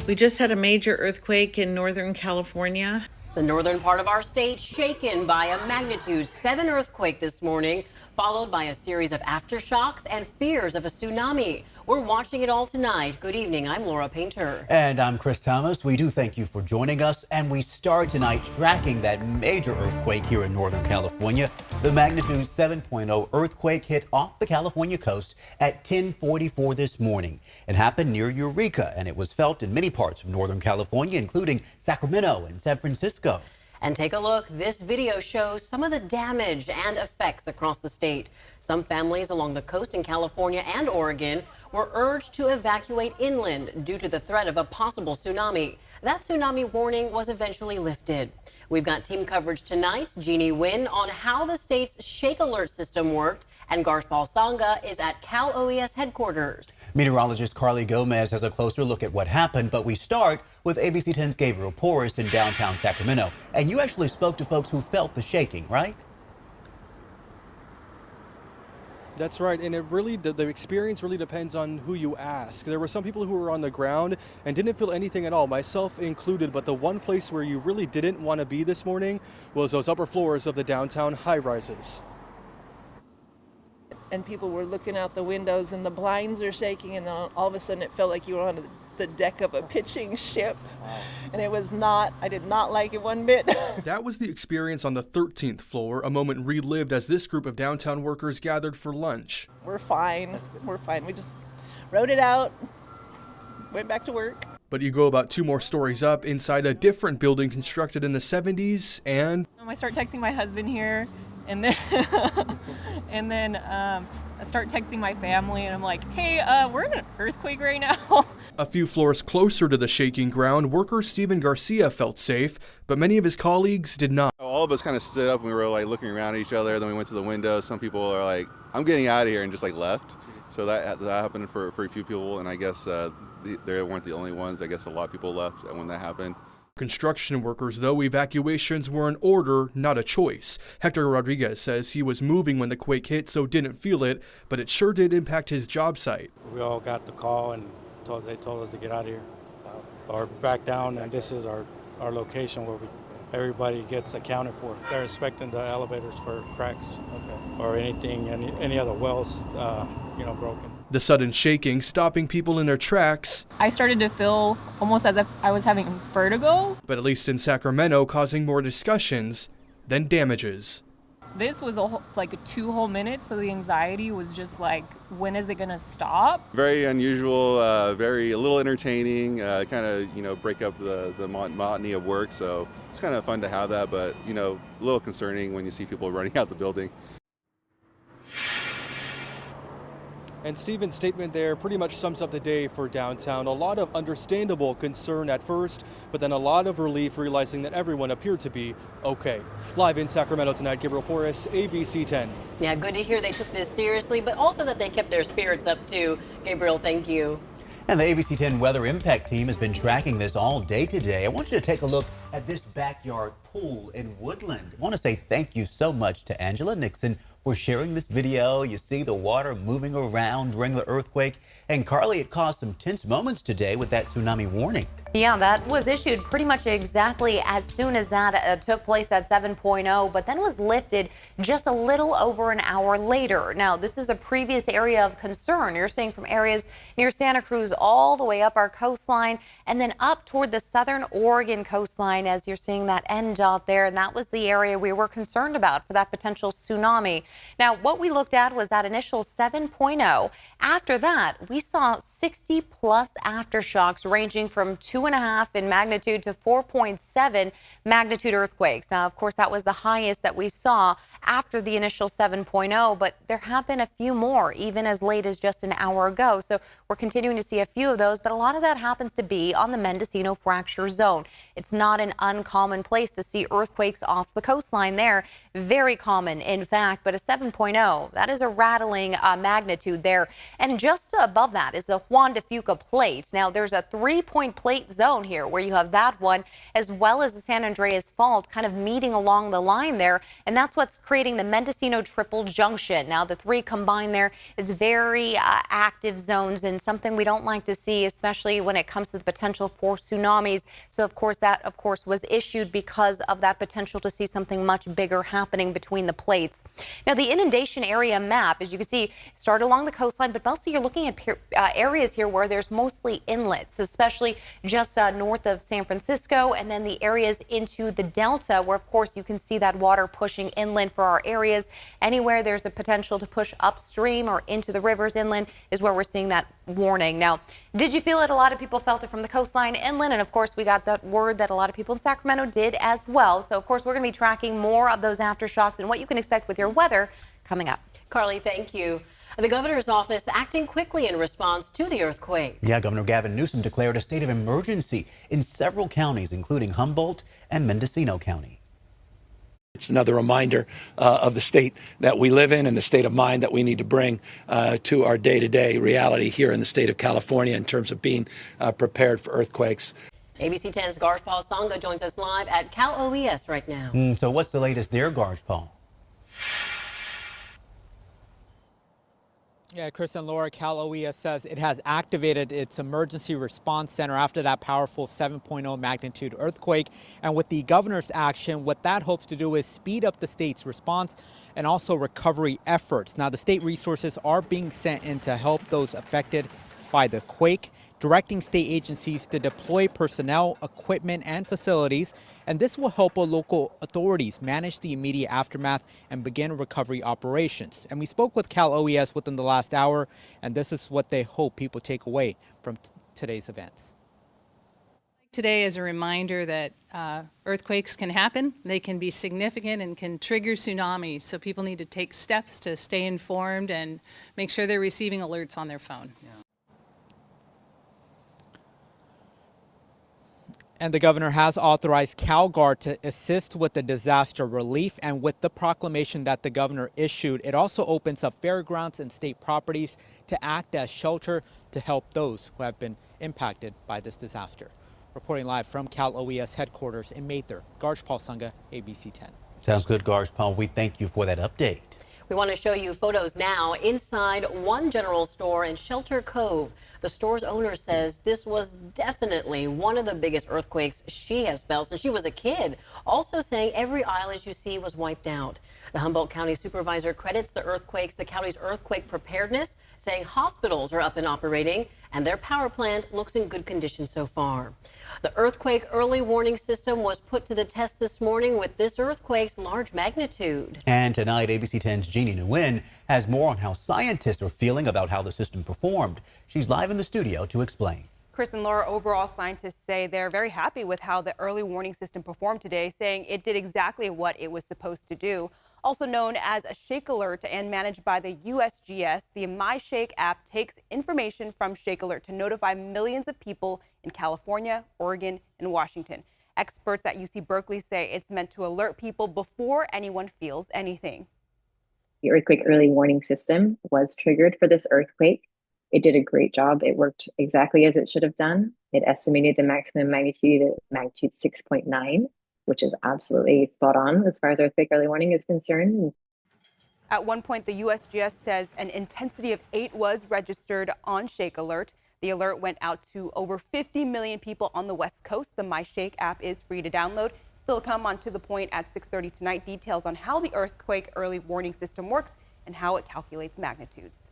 We just had a major earthquake in Northern California. The northern part of our state shaken by a magnitude 7 earthquake this morning, followed by a series of aftershocks and fears of a tsunami. We're watching it all tonight. Good evening. I'm Laura Painter. And I'm Chris Thomas. We do thank you for joining us. And we start tonight tracking that major earthquake here in Northern California. The magnitude 7.0 earthquake hit off the California coast at 10:44 this morning. It happened near Eureka, and it was felt in many parts of Northern California, including Sacramento and San Francisco. And take a look. This video shows some of the damage and effects across the state. Some families along the coast in California and Oregon were urged to evacuate inland due to the threat of a possible tsunami. That tsunami warning was eventually lifted. We've got team coverage tonight. Jeannie Nguyen on how the state's shake alert system worked, and Garshpal Sangha is at Cal OES headquarters. Meteorologist Carly Gomez has a closer look at what happened, but we start with ABC 10's Gabriel Porras in downtown Sacramento. And you actually spoke to folks who felt the shaking, right? That's right, and the experience really depends on who you ask. There were some people who were on the ground and didn't feel anything at all, myself included, but the one place where you really didn't want to be this morning was those upper floors of the downtown high-rises. And people were looking out the windows and the blinds are shaking, and then all of a sudden it felt like you were on the deck of a pitching ship. And I did not like it one bit. That was the experience on the 13th floor, a moment relived as this group of downtown workers gathered for lunch. We're fine. We just wrote it out, went back to work. But you go about 2 more stories up inside a different building constructed in the 70s, and I start texting my husband here, and then I start texting my family, and I'm like, hey, we're in an earthquake right now. A few floors closer to the shaking ground, worker Steven Garcia felt safe, but many of his colleagues did not. All of us kind of stood up and we were like looking around at each other. Then we went to the window. Some people are like, I'm getting out of here, and just like left. So that happened for a few people, and I guess they weren't the only ones. I guess a lot of people left when that happened. Construction workers, though, evacuations were an order, not a choice. Hector Rodriguez says he was moving when the quake hit, so didn't feel it, but it sure did impact his job site. We all got the call and they told us to get out of here or back down, and this is our location where everybody gets accounted for. They're inspecting the elevators for cracks or anything, any other wells, broken. The sudden shaking stopping people in their tracks. I started to feel almost as if I was having vertigo. But at least in Sacramento, causing more discussions than damages. This was like 2 whole minutes, so the anxiety was just like, when is it gonna stop? Very unusual, a little entertaining, kind of break up the monotony of work. So it's kind of fun to have that, but a little concerning when you see people running out the building. And Steven's statement there pretty much sums up the day for downtown. A lot of understandable concern at first, but then a lot of relief realizing that everyone appeared to be okay. Live in Sacramento tonight, Gabriel Porras, ABC 10. Yeah, good to hear they took this seriously, but also that they kept their spirits up too. Gabriel, thank you. And the ABC 10 Weather Impact team has been tracking this all day today. I want you to take a look at this backyard pool in Woodland. I want to say thank you so much to Angela Nixon for sharing this video. You see the water moving around during the earthquake. And Carly, it caused some tense moments today with that tsunami warning. Yeah, that was issued pretty much exactly as soon as that took place at 7.0, but then was lifted just a little over an hour later. Now, this is a previous area of concern. You're seeing from areas near Santa Cruz all the way up our coastline and then up toward the southern Oregon coastline as you're seeing that end dot there. And that was the area we were concerned about for that potential tsunami. Now, what we looked at was that initial 7.0. After that, we saw 60 plus aftershocks ranging from 2.5 in magnitude to 4.7 magnitude earthquakes. Now, of course, that was the highest that we saw after the initial 7.0, but there have been a few more even as late as just an hour ago. So we're continuing to see a few of those, but a lot of that happens to be on the Mendocino fracture zone. It's not an uncommon place to see earthquakes off the coastline there. Very common, in fact, but a 7.0, that is a rattling magnitude there. And just above that is the Juan de Fuca plate. Now, there's a 3-point plate zone here where you have that one as well as the San Andreas Fault kind of meeting along the line there. And that's what's creating creating the Mendocino Triple Junction. Now, the three combined there is very active zones and something we don't like to see, especially when it comes to the potential for tsunamis. So, of course, that, was issued because of that potential to see something much bigger happening between the plates. Now, the inundation area map, as you can see, started along the coastline, but mostly you're looking at areas here where there's mostly inlets, especially just north of San Francisco, and then the areas into the Delta, where, of course, you can see that water pushing inland for our areas. Anywhere there's a potential to push upstream or into the rivers inland is where we're seeing that warning. Now, did you feel it? A lot of people felt it from the coastline inland, and of course, we got that word that a lot of people in Sacramento did as well. So, of course, we're going to be tracking more of those aftershocks and what you can expect with your weather coming up. Carly, thank you. The governor's office acting quickly in response to the earthquake. Yeah, Governor Gavin Newsom declared a state of emergency in several counties, including Humboldt and Mendocino County. It's another reminder of the state that we live in and the state of mind that we need to bring to our day-to-day reality here in the state of California in terms of being prepared for earthquakes. ABC 10's Garshpal Sangha joins us live at Cal OES right now. So what's the latest there, Garshpal? Yeah, Chris and Laura, Cal OES says it has activated its emergency response center after that powerful 7.0 magnitude earthquake. And with the governor's action, what that hopes to do is speed up the state's response and also recovery efforts. Now, the state resources are being sent in to help those affected by the quake, directing state agencies to deploy personnel, equipment, and facilities. And this will help local authorities manage the immediate aftermath and begin recovery operations. And we spoke with Cal OES within the last hour, and this is what they hope people take away from today's events. Today is a reminder that earthquakes can happen. They can be significant and can trigger tsunamis. So people need to take steps to stay informed and make sure they're receiving alerts on their phone. Yeah. And the governor has authorized CalGuard to assist with the disaster relief, and with the proclamation that the governor issued, it also opens up fairgrounds and state properties to act as shelter to help those who have been impacted by this disaster. Reporting live from Cal OES headquarters in Mather, Garshpal Sangha, ABC 10. Sounds good, Garshpal. We thank you for that update. We want to show you photos now inside one general store in Shelter Cove. The store's owner says this was definitely one of the biggest earthquakes she has felt since she was a kid. Also saying every aisle, as you see, was wiped out. The Humboldt County supervisor credits the county's earthquake preparedness, saying hospitals are up and operating and their power plant looks in good condition so far. The earthquake early warning system was put to the test this morning with this earthquake's large magnitude. And tonight, ABC 10's Jeannie Nguyen has more on how scientists are feeling about how the system performed. She's live in the studio to explain. Chris and Laura, overall scientists say they're very happy with how the early warning system performed today, saying it did exactly what it was supposed to do. Also known as a Shake Alert and managed by the USGS, the My Shake app takes information from Shake Alert to notify millions of people in California, Oregon, and Washington. Experts at UC Berkeley say it's meant to alert people before anyone feels anything. The earthquake early warning system was triggered for this earthquake. It did a great job. It worked exactly as it should have done. It estimated the maximum magnitude at magnitude 6.9, which is absolutely spot on as far as earthquake early warning is concerned. At one point, the USGS says an intensity of 8 was registered on Shake Alert. The alert went out to over 50 million people on the West Coast. The My Shake app is free to download. Still to come on To the Point at 6:30 tonight, details on how the earthquake early warning system works and how it calculates magnitudes.